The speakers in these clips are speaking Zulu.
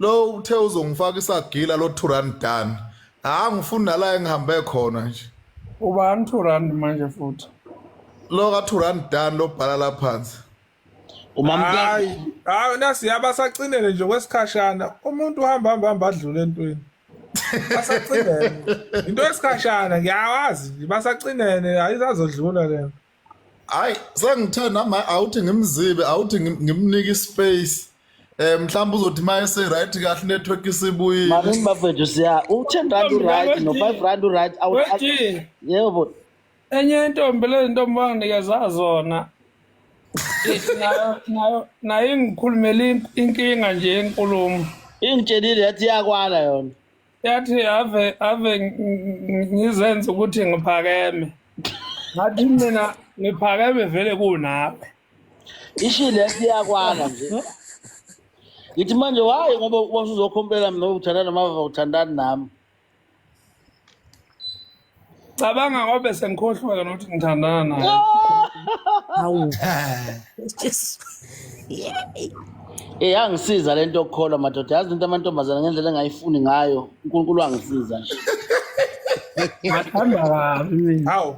lo uthe uzongifaka isagila lo 2 rand done. Ngifuna nala engihambe khona nje. Ubani 2 rand manje futhi? Lo ka 2 rand done lo bhala la phansi. Hayi nasi yabasacinele nje kwesikhashana umuntu uhamba adlule entweni. Basacinele. Into esikhashana ngiyawazi basacinele ayizazodlula lento. Hayi sengithanda awuthi ngimzibe awuthi ngimnike ispace. Mhlawumbe uzothi mayese right kahle network isibuyile. Manje bafethu siya u10 rand right no 5 rand right Wethi yebo enye intombi lezintombi wanginikeza zona. Nayo ngikhulumela inkinga nje enkulumo. ingitshelile yathi yakwana yona. Yathi ave ngizenza ukuthi ngiphakeme. Ngathi mina ngiphakeme vele kunawe. Ishile yathi yakwana nje. Ngithi manje hayi ngoba usuzokhompela mina uthandana mava uthandana nami. Cabanga ngobe sengikhohlwa nokuthi ngithandana naye. Hawu. Yangisiza lento yokukholwa madoda yazi into amantombazana ngendlela engayifuni ngayo uNkulunkulu wangisiza nje. Ngathanda kabi mina. Hawu.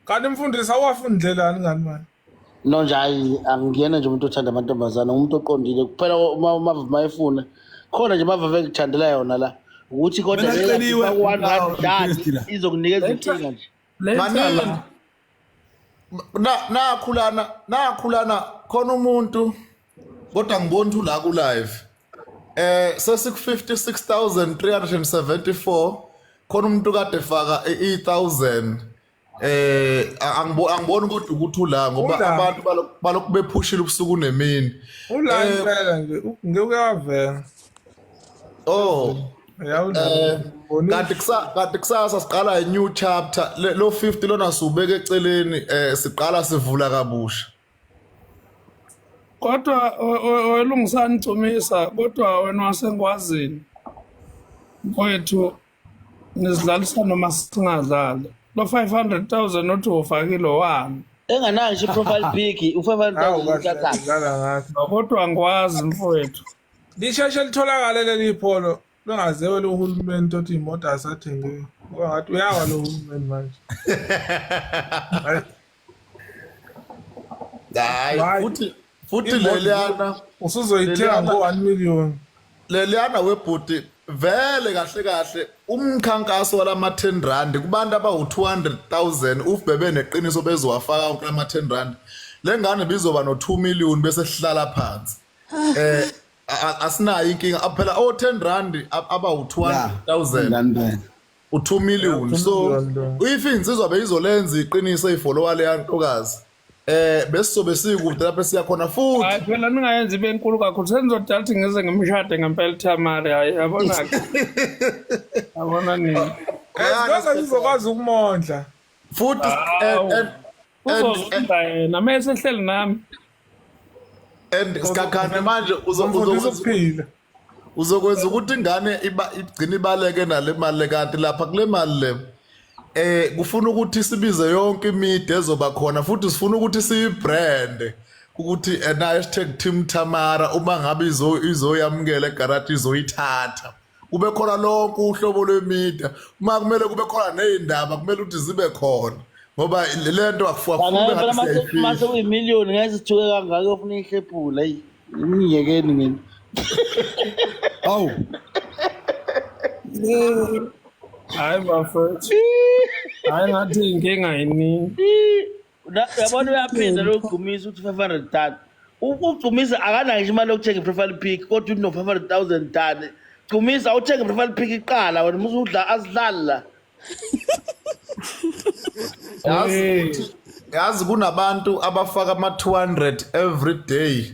Kanti mfundisi awafundlelani ngani manje? No nje angiyena nje umuntu othanda amantombazana umuntu oqondile kuphela uma mayefuna khona nje mava vekuthandela yona la ukuthi kodwa Benaceliwe. 1 rand izokunikeza inkinga nje. Manini. Nakhulana khona umuntu kodwa ngibona ukuthi la ku live. Sesiku 56,374 khona umuntu kade faka 8,000. Angiboni kodwa ukuthi ula ngoba abantu balokhu bephushile ubusuku nemini. Ula impela nje ngeke uyavela. Oh. Yawuna. Kanti kusasa siqala a new chapter lo 50 lona subeke eceleni siqala sivula kabusha. Kodwa welungisani Ncumisa kodwa wena wasengikwazini. Mfowethu nizidlalisa noma singadlali. Lo 500,000 othi ufakile wami. Enganayo nje profile pic u500,000 uqaqala. Ngala ngathi. Kodwa ngikwazi mfowethu. Lisheshe litholakala leli ipolo longazewe lo hulumeni othi imoto asathengwe. Ngoba ngathi uyawa lo hulumeni manje. Hayi futhi leliyana Usuzoyithenga ngo1 million. leliyana webhuti vele kahle umkhankaso walama 10 rand kubantu abawu 200,000 ufbebe neqiniso bezowafaka onke lama 10 rand lengane bizoba no 2 million bese sihlala phansi asinayo inkinga phela o 10 rand abawu 200,000 u2 million so if insizwa beyizolenza iqiniso efollower le yantokazi besizobe sikude lapho siya khona futhi Hayi phela ningayenza ibe enkulu kakhulu senizodala ukuthi ngize ngimshade ngempela Tamari hayi yabona ke. Yabona nini? Esikoza sizokwazi ukumondla. futhi Uzozunda yena mase ehleli nami. and sikakhane manje Uzokwenza ukuphila. uzokwenza ukuthi ingane igcina ibaleke nale mali kanti lapha kule mali le kufuna ukuthi sibize yonke imidi ezoba khona futhi sifuna ukuthi siyibrand ukuthi na #team Tamara uma ngabe izoyamukela egarage izoyithatha kube khona lonke uhlobo lwemedia uma kumele kube khona nezindaba kumele ukuthi zibe khona ngoba lento akufuwa mase uyimillion ngeke sithuke kangaka ufuna ihlephula hey ngiyekeni ngini. Awu. Hayi bafethu. Hayi ngathi inkinga yini? Yabona uyaphinda lokugumisa uthi 500 rand. Ugumisa akanayo nje imali yokuthenga iprofile pic kodwa uthi no 500,000 rand. Gumisa uthenga iprofile pic iqala wena musudla asidlala. yazi kunabantu abafaka ama 200 every day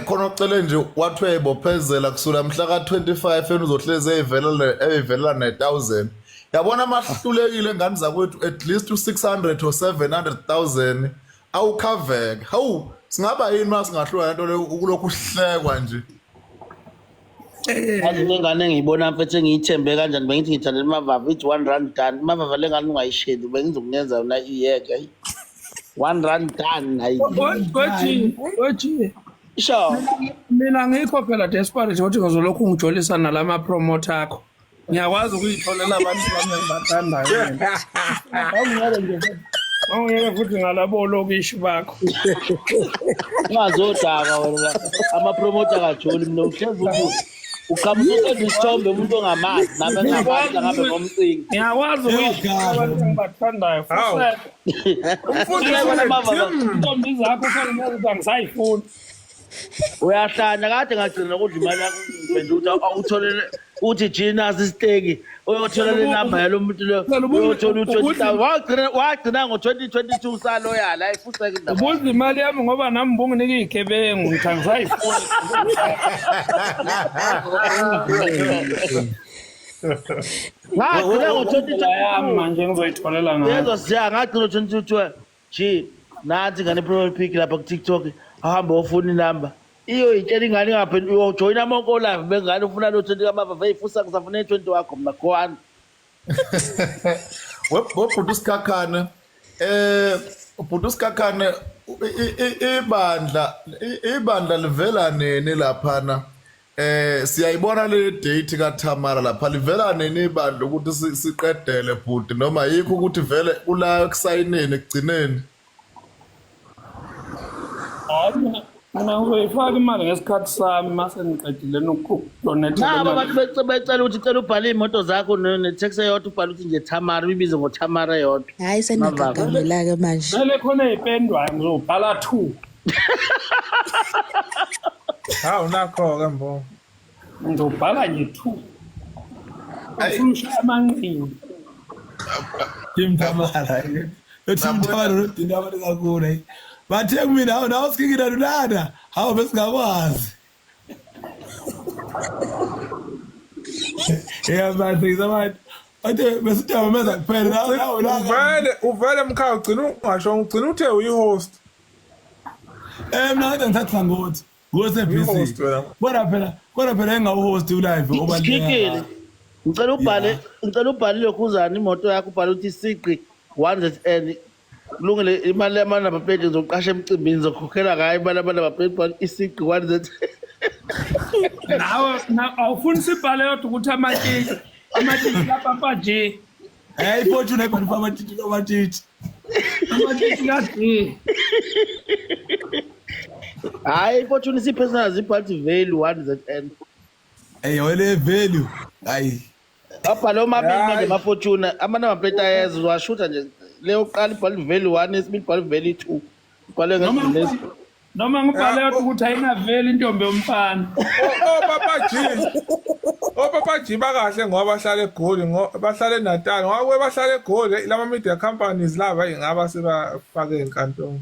khona ucele nje wathi uyayibophezela kusula mhla ka 25 yena uzohleze eyivelela ne1000 yabona amahlulekile ngani zakwethu at least u600 or 700,000 awukhaveka hawu singaba yini mase ngahlula lento le kulokhu uhlekwa nje Yazi ngengane ngiyibona mfethu ngiyithembe kanjani bengithi ngithandela Mavava ithi 1 rand done Mavava lengane ungayishedi bengizokungenza yona iyeke 1 rand done hayi Wethi Sure. Mina ngikho phela desperate ukuthi ngizolokhu ngijolisa nalama promoter akho. Ngiyakwazi ukuyitholela abantu bami engibathandayo. Awungeke futhi ngalabo lokishi bakho. Ungazodaka wena. Ama promoter kajoli mina uhlezi ukuthi uqhamuka isithombe umuntu ongamazi nami engakwazi ngabe ngomcingi. Ngiyakwazi ukuyitholela abantu engibathandayo. Umfundi Intombi zakho kufanele angisayifuni. uyahlanya kade ngagcina ukudla imali yakho ngiphendula awutholele uthi Gina asisteki uyothola le number yalo muntu lo uyothola u20,000 wagcina ngo2022 usaloyal ayifuseke indaba Ubuza imali yami ngoba nami mbunginike igebengu ngithi angisayifuni. ngagcina ngo2022 Manje ngizoyitholela ngayo. yezo siya ngagcina ngo2022 G nathi ngane profile pic lapha ku TikTok ahamba ofuna inamba iyo itshela ingane ngapha uyojoin amonko live bengane ufuna lo 20 kamava veyifusa kusafuna 20 wakho mina khona Webhudu Sikhakhane ubhudu Sikhakhane ibandla livela nini laphana siyayibona le date kaThamara lapha livela nini ibandla ukuthi siqedele bhuti noma yikho ukuthi vele kula kusayineni ekugcineni Mina ngizoyifaka imali ngesikhathi sami mase ngiqedile nokudonate. Nabo abantu becela ukuthi cela ubhale imoto zakho ne-taxi eyodwa ubhale ukuthi nje Thamara uyibize ngoThamara eyodwa Hayi seningagagamela-ke manje. Vele khona ey'pendwayo ngizobhala 2. Hawu nakho-ke mbo. Ngizobhala nje 2. Ngifuna ushaya amanqindi. Tim Thamara. Tim Thamara udinga kakhulu. Bathe kumina hawu nawe sikikira lunana. Hawu besingakwazi. Bathi zabantu. Bathe besitaba meza kuphela nawe Uvele mkhaya ugcina ugcina uthe uyi-host. Mina ngathi ngithatha ngothi. Ngose busy. Kodwa phela engawu-host ulive Sikile ngicela ubhale lokhuzana imoto yakho ubhale ukuthi isiqi 100 kulungile imali yamana baphedi ngizoqasha emcimbini ngizokhokhela ngayo imali yamana baphedi isiqi 100 Nawe awufuni sibhale yodwa ukuthi amatiki lapha G. Hey fortune ayibhalifa amatiti Amatiki kaG. hayi fortune personal ziphathi value 100 Hey wele value. Hayi. abhale omabili manje mafortune amana baphedi ayeza uzwashuta nje leyo qala ibhale value 1 esibili ibhale value 2 ibhale ngezinto Noma ngibhale yodwa ukuthi ayinaveli intombi yomfana. Papa G bakahle ngoba bahlala eGoli bahlala eNatal ngoba bahlala eGoli lama media companies laba ingaba sebafake enkantolo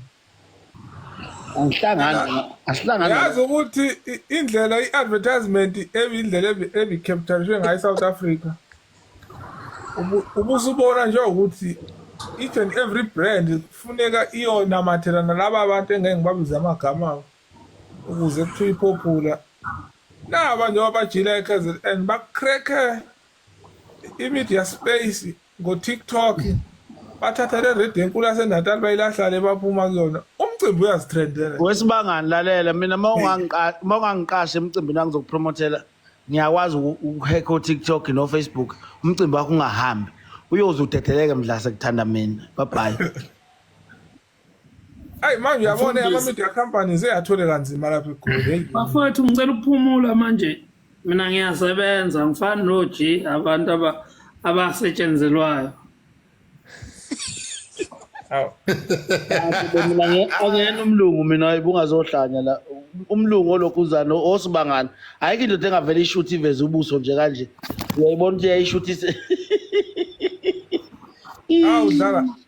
asihlangana yazi ukuthi indlela i-advertisement indlela ebi-capitalishwe ngayo eSouth Africa ubusubona nje ukuthi each and every brand kufuneka iyonamathela nalaba abantu engeke ngibabize amagama abo ukuze kuthiwe ipopular naba njengoba bajila eKZN bacrack i-media space ngo-TikTok bathatha le radio enkulu yaseNatal bayilahla le baphuma kuyona umcimbi uyazithrendela wesibangani lalela mina mawungangiqashe emcimbini wangizokupromothela ngiyakwazi ukuhacka uTikTok noFacebook umcimbi wakho ungahambi uyoze udedeleke mdla sekuthanda mina bye Hayi manje uyabona ama-media companies eyathole kanzima lapha eGoli Bafowethu ngicela ukuphumula manje. Mina ngiyasebenza ngifana noG abantu abasetshenzelwayo. hawu mina angena umlungu mina bungazohlanya la umlungu olokhuzana osibangani ayike into engavela ishoot iveze ubuso nje kanje uyayibona ukuthi yayishootise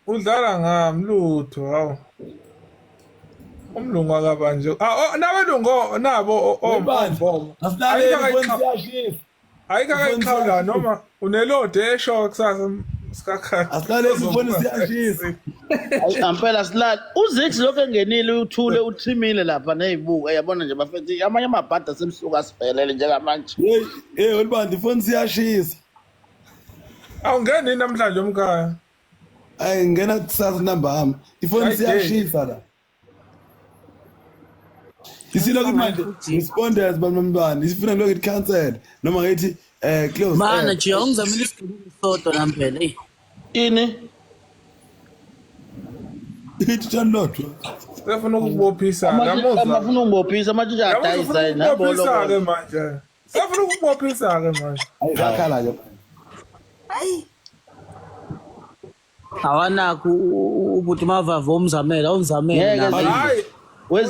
udlala ngamlutho hawu umlungu akabanje nabelungu nabo ombomo ayikakayiqhawula noma unelode esho kusasa Sikhakhane Asihlale sifone siyashisa. Ampela silala uZix lokho engenile uthule uthimile lapha nezibuko yabona nje bafethi amanye amabhada asemsuka asiphelele njengamanje Hey olibandi ifone siyashisa. awungeni namhlanje umkhaya Hayi ngena kusasa number yami. Ifone siyashisa la. Isilokhu manje responders bantwana isifuna lokho it cancelled noma ngithi close. Mana nje ungizamile isigibelo sodwa nampela hey. ini Ithi thandodwa. Sefuna ukubophisa amafuna ungibophisa amatshitshi adayisa nabolo ke manje. Sefuna ukubophisa ke manje. Ayikhala ke. Hayi. Awanakho ubuthi mavava umzamela unzamela nawe. Hayi. ngeke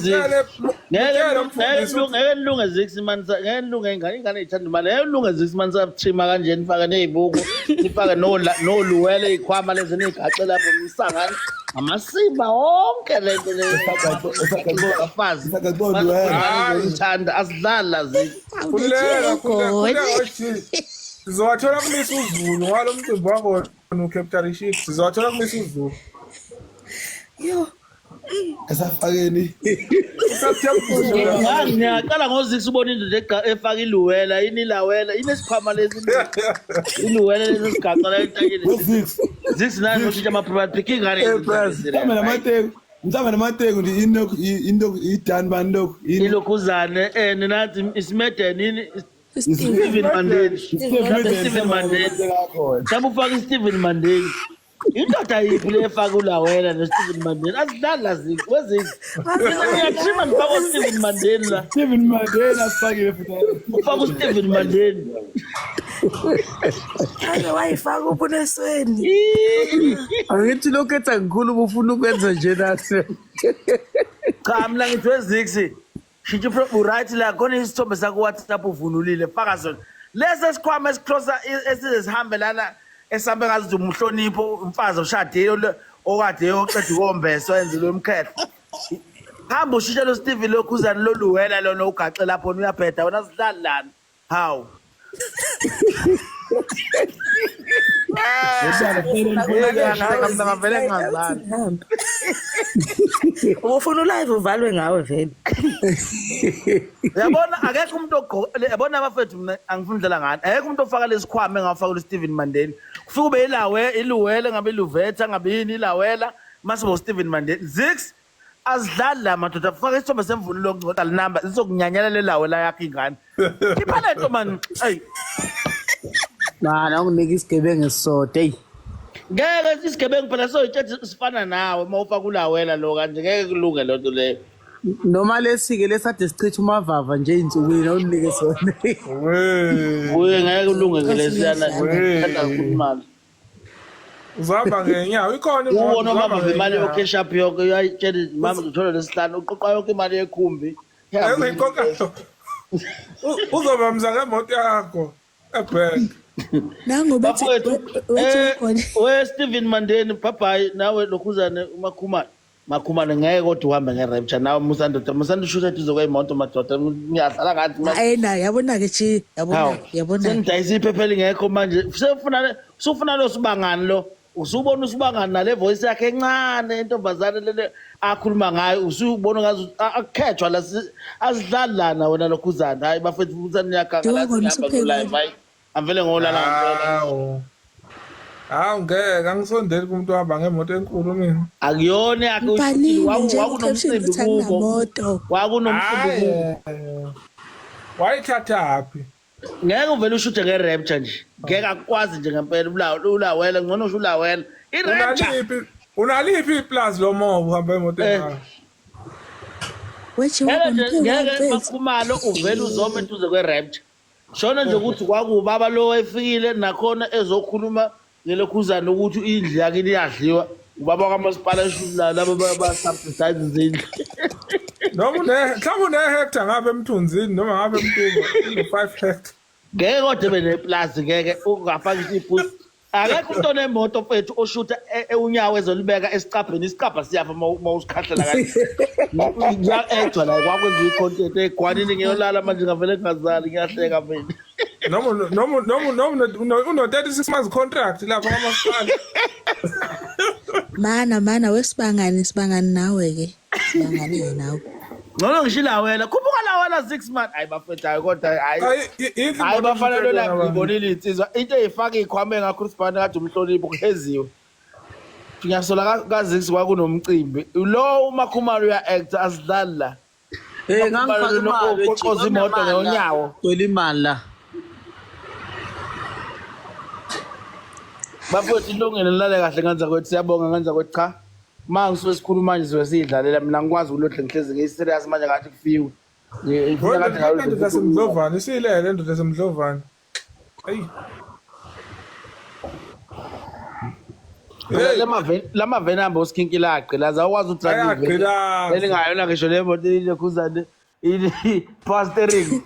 nilunge ziximani ngeke nilunge ingane ithanda imali ngeke nilunge ziximani sathima kanje nifake nezibuko nifake noluwele ikhwama lezi nigaxe lapho misangani amasimba wonke lento lefazi ngithanda asidlala Kulela sizowathola kumisa uZulu ngalo mcimbi wakho noCaptain Chief sizowathola kumisa uZulu. Yo. Esafakeni. ngiyaqala ngozix ubona indoda efaka iluwela inilawela inesikhwama lezi iluwela lezi sigaxa la entakeni zix nani ushintsha ama-private pick ingane Mhlawumbe namateku into idani bani lokhu ilokhuzane ninathi isimedeni Stephen Mandela mhlawumbe ufake iStephen Mandela indoda yiphi le efaka ulawela noStephen Mandela asidlala zikho wezini ngiyashima ngifaka uStephen Mandela asifakile futhi ufaka uStephen Mandela Ake wayifaka ubunesweni. Angithi lokho etha ngikhulu ubufuna ukwenza nje nathi. Cha mina ngithi wezix shintsha right la khona isithombe sakho WhatsApp uvunulile faka sona lesi sikhwama esicloser esihambe lana esambe ngazi umhlonipho umfazi oshade okade yoqeda ukombeso enze lo mkhetho hamba ushisha lo Steve lokhuzana loluwela lona ugaxe lapho uyabheda wona sidlala lana hawu Ufuna live uvalwe ngawe vele. Yabona akekho umuntu yabona abafethu mina angifuni udlala ngani akekho umuntu ofaka lesikhwama engafaka uStephen Mandela kufika ube iluwele ngabe iluvetha ngabe yini ilawela mase bo Stephen Mandela zix azidlali la madoda faka isithombe semvunulo lokugcota linamba lizokunyanyela lelawela yakhe ingane khipha lento man hey Mana unginika isigebengu esisode hey. ngeke isigebengu phela soyitshethi sifana nawe mawufaka ulawela lo kanje ngeke kulunge lonto leyo Noma lesike lesade sichitha umavava nje insukwini awunike sona. Uye ngeke kulunge ngelesiyana ngithanda ukhulumana Uzahamba ngenyawo ikhona ubona mama imali yocash up yonke uyayitshela mama uthola lesihlanu uqoqa yonke imali yekhumbi uyiqoqa uzoba mzake emoto yakho ebank Nango bathi we Stephen Mandela bye nawe lokhuzane makhumane ngeke kodwa uhambe ngerapture nawe musando shutha tuzokwe imoto madoda ngiyahlala ngathi ayena yabona ke chi yabona sengidayisa iphepheli ngekho manje sufuna lo sibangani lo usubona usibangani nale voice yakhe encane intombazane lele akhuluma ngayo usubona ngazi akukhethwa la asidlali lana wena lokhuzana hayi bafethu usani yakanga la sihamba live hayi amvele ngolala ngempela ngeke angisondeli kumuntu ohamba ngemoto enkulu mina akuyona wakunomcimbi kubo wakunomcimbi kubo wayithathaphi ngeke uvele ushuthe ngerapture nje ngeke akwazi nje ngempela ulawela ngcono usho ulawela irapture unaliphi iplaza lomobo uhamba emoto yakho ngeke makhumalo uvele uzome entuze kwerapture shona nje ukuthi kwakubaba lo efikile nakhona ezokhuluma ngelokhuzana ukuthi indlu yakini iyadliwa ubaba kamasipala eshula labo ba-subsidize izindlu noma mhlawumbe une-hectare ngabe emthunzini noma ngabe emtumba une-5 hectare ngeke kodwa beneplazi ngeke ungafaki ibhusi akekho umuntu onemoto mfethu oshutha unyawo ezolibeka esicabheni isicabha siyafa uma usikhahlela kahle ngiya-edwa la kwakwenza i-content egwanini ngiyolala manje ngavele ngingazali ngiyahleka mina noma uno-36 months contract lapha kamasipala mana sibangani nawe ke sibangani nawe ngcono ngisho ilawela khuphuka lawela 6 months hayi bafethu hayi kodwa hayi bafanele la ngibonile insizwa into eyifaka ikhwame ngakho sibhana kade umhlonipho kuheziwe ngiyasola kazix kwakunomcimbi lo umakhumalo uya actor asidlali la ngangifaka imali uqoza imoto ngonyawo. Cwela imali la. Bafowethu ilungelo lale kahle ngenza kwethu siyabonga ngenza kwethu cha. Mangisuke sikhuluma manje sizobe sidlalela mina ngikwazi ukulohle ngihlezi ngiserious manje ngathi kufiwe. Ngifuna ngathi Kodwa ndoda yasemdlovane isilele ndoda yasemdlovane. Hayi. Lama veni amba usikinkila agqilaza awukwazi udrayiva Ayagqilaza. elingayona ngisho le moto ilekhuzane power steering.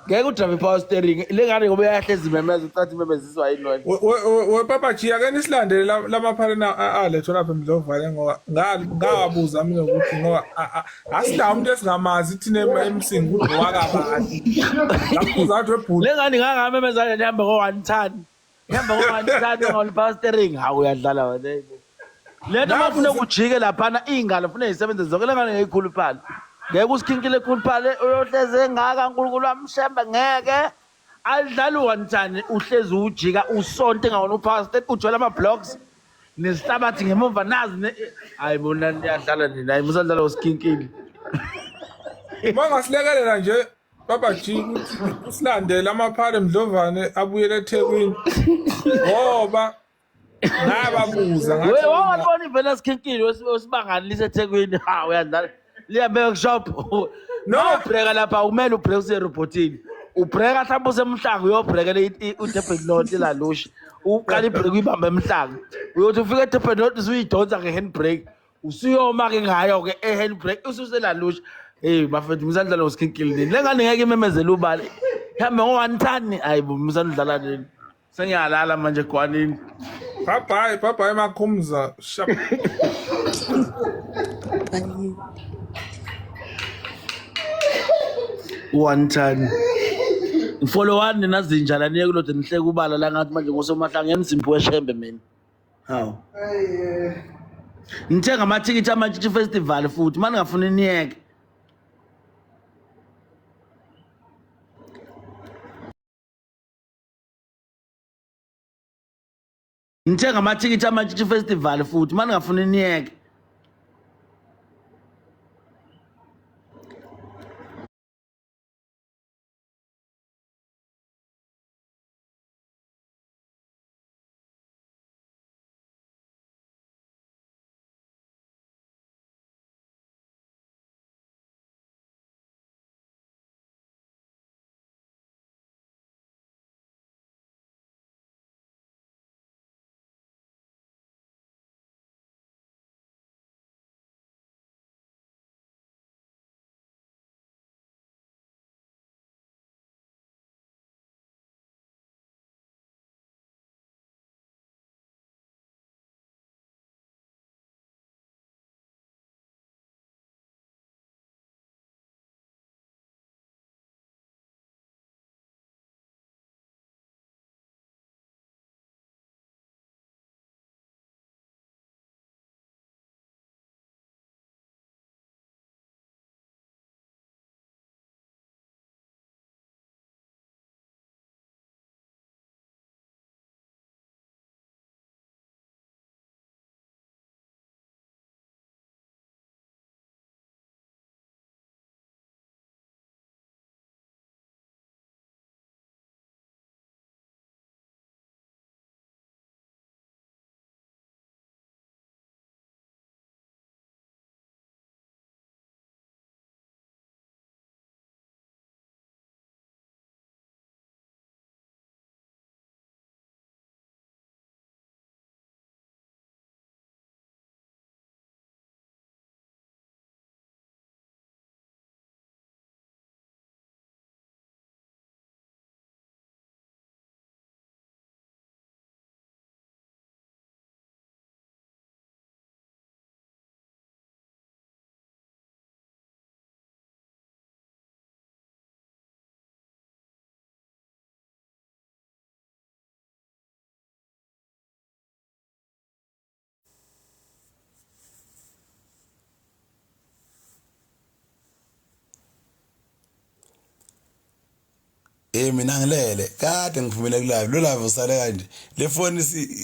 Ngeke udrayive power steering lengane ngoba uyahlezi imemeza ucathi imemeziswa yini wena. We Papa G ake nisilandele lamapharena alethwa lapha emdlovane ngoba ngawabuza mina ukuthi ngoba asila umuntu esingamazi thina emsingi kudwakabani. Ngabuza athi webhulu. Lengane ngangamemeza nihamba ngo-1 ton. Nihamba ngo-1 ton ngol-power steering hawu uyadlala wena. Lento mafuna ukujike laphana ingalo funa isebenze zonke lengane ngeyikhuluphala. Ngeke usikhinkile ekhuluphale uyohleze engaka uNkulunkulu wamshembe ngeke alidlala u-1 ton uhlezi ujika usonto engawona upower steering ujwayela ama-blocks nesihlabathi ngemuva nazi hayi bona niyadlala nina hayi musadlala usikhinkile. Mangasilekelela nje Papa G ukuthi usilandele amaphara emdlovane abuyele eThekwini ngoba ngababuza ngathi Wewe wawabona ivela sikhinkile wesibangani liseThekwini ha uyadlala lihambe workshop no break lapha kumele ubreak userobotini ubreak mhlawumbe usemhlanga uyobreakela uDurban North la lusha uqala ibreak uyibamba emhlanga uyothi ufika eDurban North uyidonsa ngehandbrake usuyoma ke ngayo ke ehandbrake ususela lusha hey bafethu msandlala usikhinkile nini lengane ngeke imemezela ubali hambe ngo-1 ton hayi msandlala nini sengiyalala manje gwanini bye makhumza shap 1 ton follow one nazinja la niye kulode nihleke ubala la ngathi manje ngosomahlanga emzimbi weshembe mina hawo ngithenga amathikithi amantshitshi festival futhi manje ngafuna niyeke ngithenga amathikithi amantshitshi festival futhi manje ngafuna niyeke Mina ngilele kade ngiphumele kulive lo live usale kanje le phone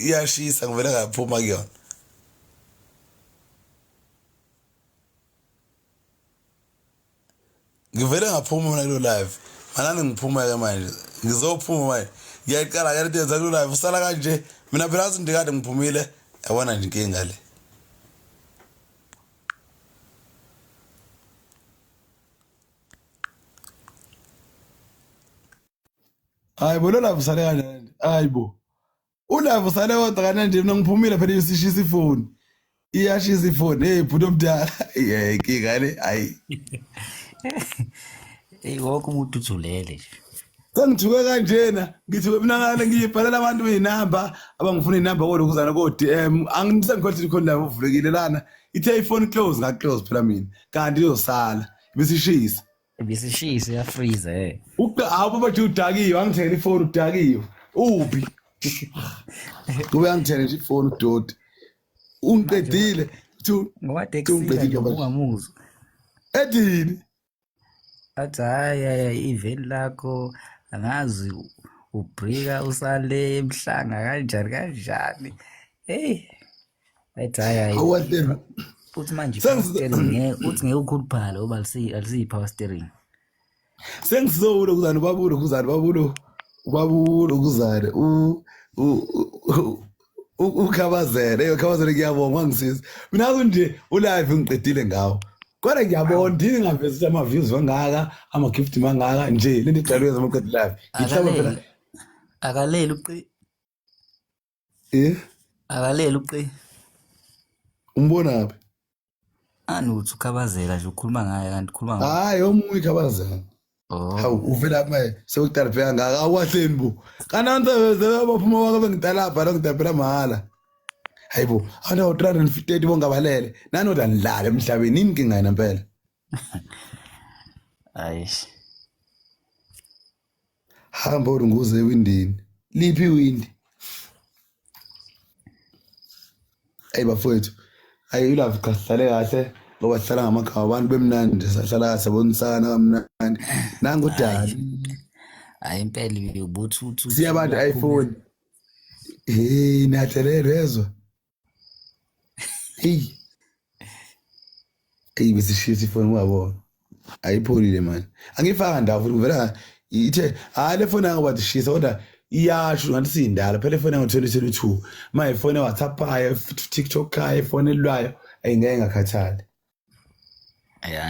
iyashisa ngivele ngaphuma kuyona ngivele ngaphuma mina kulo live manani ngiphuma ke manje ngizophuma manje ngiyayiqala ke lenza kulo live usala kanje mina phela asindikade ngiphumile yabona nje inkinga le hayibo lo live usale kanjani hayibo ulive usale kodwa kananje mina ngiphumile phela isishisa ifoni iyashisa ifoni hey bhuti omdala inkinga le hayi Hey wonke umuntu uthulele nje. Sengithuke kanjena ngithuke mina ngale ngiyibhalela abantu inamba abangifuna inamba kodwa ko DM angisengikhothi khona la uvulekile lana ithe iphone close nga close phela mina kanti izosala bisishisa Bisishisa ya freeze awuba bathi udakiwe angithengele ifone udakiwe uphi kube angithengele nje ifone udoti ungiqedile ngoba taxi ungamuzwa. edini Athi hayi iveni lakho angazi ubrika usale emhlanga kanjani hey athi hayi awathe uthi manje power steering uthi ngeke ukhuluphala ngoba alisi power steering sengizowulo kuzana babulo kuzana ukhabazele kuyabonga ngangisiza mina nje ulive ngiqedile ngawo kodwa ngiyabona ndini ngaveza ama views wangaka ama gift mangaka nje lento idalwe zamaqedi live ngihlaba phela akaleli uqi akaleli uqi umbona phi anuthi ukhabazela nje ukhuluma ngaye kanti ukhuluma ngaye hayi omunye ikhabazela hawu uvela manje sewuqala phela ngaka awahleni bu kananza baphuma wakabe ngidalapha la ngidabela mahala hayibo ana 350 bongabalele nanoda nidlala emhlabeni inkinga yena impela ayish hamba unguze ewindini liphi iwindi bafowethu ayi ulave kahlale kahle ngoba sihlala ngamakhaya abantu bemnandi sahlala sabonisana kamnandi nangudala hayi impela ubuthu siyabantu iPhone nathelelezwa bisishisa ifoni wabona ayipholile manje angifaka ndawo futhi kuvela ithe le foni yangu bathi shisa kodwa iyasho ngathi sindala phela ifoni yangu 2022 manje ifoni WhatsApp hayi TikTok hayi ifoni elwayo ayingeke ngakhathali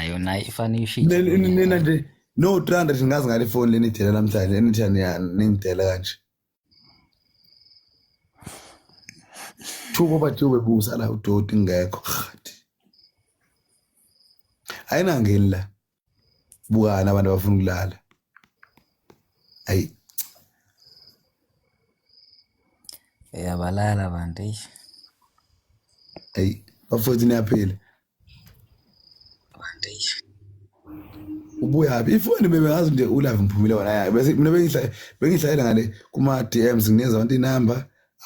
yona ifani ishithe nina nje no 300 ngazi ngale phone leni idela namhlanje enithani ningidela kanje thubo bathi bebusa la udoti ngekho khathi ayina ngeni la bukana abantu abafuna ukulala ayi yabalala abantu ayi bafowethu niyaphila abantu ubuya ifoni bebengazi nje ulive mphumile wona yayi bese mina bengihlayela ngale kuma DMs ngineza abantu inamba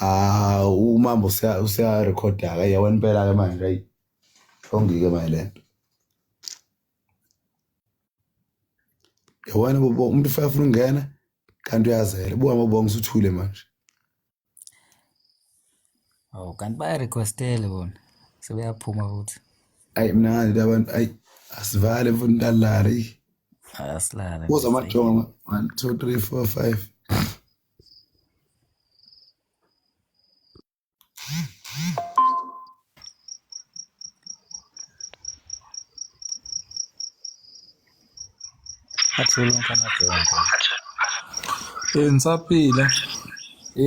umambo usiya recorda ke yawena impela ke manje hayi ongike manje lento yawena umuntu ufuna ungena kanti uyazela buka mabonga usuthule manje kanti baya requestele bona sebeyaphuma futhi ayi mina ngale abantu ayi asivale mfuna ndalala asilala kuza amajongo 1 2 3 4 5 athulonke amajongo Ngisaphila.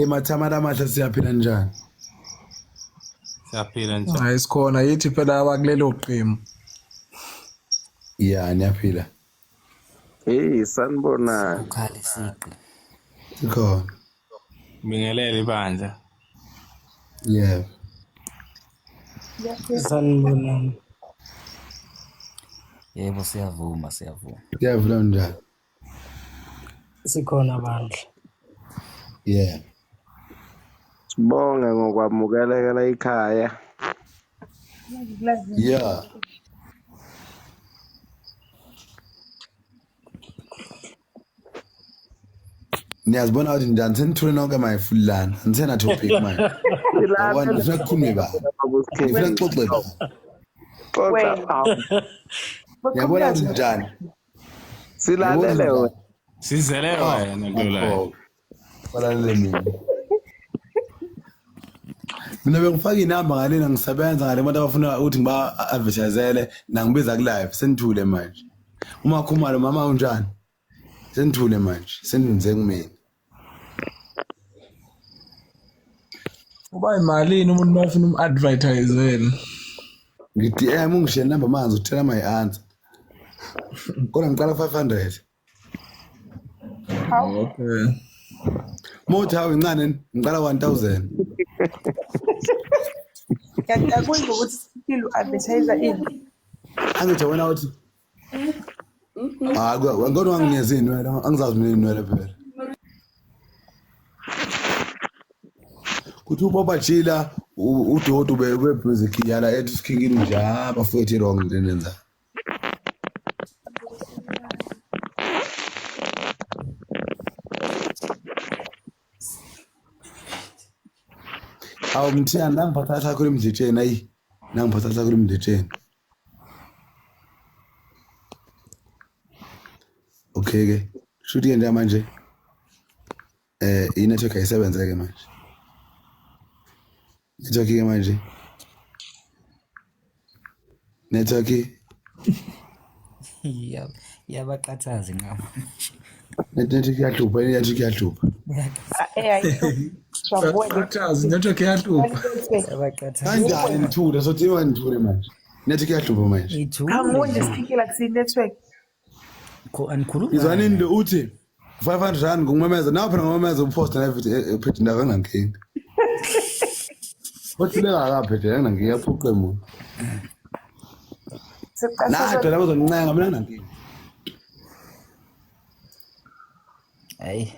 mathama lamahle siyaphila njani Siyaphila nje. Hayi sikhona yithi phela abakulelo qembu. niyaphila sanibonani. ukhali siqi ikhona Bingelele ibandla. Sanibonani. yebo siyavuma kuyavula njani Sikhona bandla. Sibonge ngokwamukeleka ekhaya. niyazibona ukuthi njani senithule nonke mayifulana nisena topic manje abantu ngifuna ukukhulume ba ngifuna ngixoxe ba Xoxa. yabona ukuthi njani Silalele wena. Sizele wena Dlulayo. Balalele mina. Mina bengifaka inamba ngalena ngisebenza ngale bantu abafuna ukuthi ngiba advertisele nangibiza ku live senithule manje. Uma khumalo mama unjani? Senithule manje. Seninze kumina. Uba imalini umuntu mawufuna umadvertisele. Ngi-DM ungishiye number manje uthela my answer. Kodwa ngiqala 500. Okay. Mothi hawu incane ngiqala 1000. Kanti akuyingo ukuthi skill advertiser ini. Angithi wena uthi ngona wanginyeza inwele angizazi mina inwele phela. Kuthi ubaba jila uDodo bebhizi yala ethi sikhingini nje abafethu wrong lenza. Awu mthiyana nangiphatha khulu emdletsheni ayi nangiphatha khulu emdletsheni. Okay ke shuthi nje manje i-network ayisebenza ke manje. Network ke manje. Network yabaqathazi ngama. network yahlupha yahlupha. Qathazi network yahlupha. Kanjani nithule sothiwa nithule manje. Network yahlupha manje. Angonje siphikela ku network. Ankhuluma. Izwanini lo uthi 500 rand ngumemeza nawo phela ngumemeza upost na phethe ndaba ngankinga. Wathi le akaphethe yena ngiyaphuqa umuntu. Nathi labo zoncenga mina ngankinga. Hayi.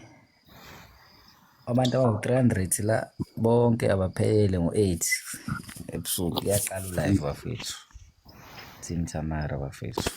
Abantu abawu300 la bonke abaphele ngo8 ebusuku yaqala live bafethu. Thini Tamara bafethu.